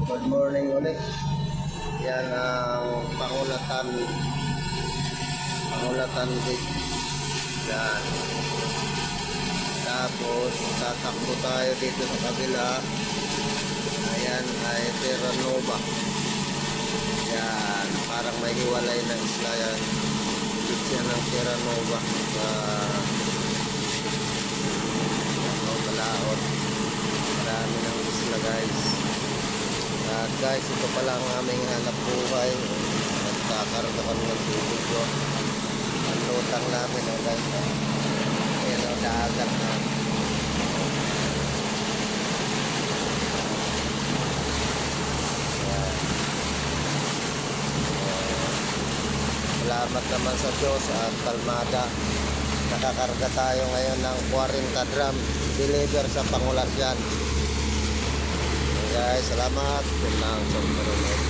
Good morning ulit. Yan ang pangulatan gate. Yan. Tapos tatakbo tayo dito sa kabila. Ayan ay Terra Nova. Yan, parang may hiwalay na isla yan. Yan ng Terra Nova sa Balaod. Marami ng isla guys. At guys, ito pala ang aming hanap buhay. Nagkakarga kami ng tubig ko. Ang lutang namin guys. Ayan ang dagat na. Salamat naman sa Diyos at kalmada. Nakakarga tayo ngayon ng 40 drum deliver sa Pangulasyan. Guys, salamat. Yun lang.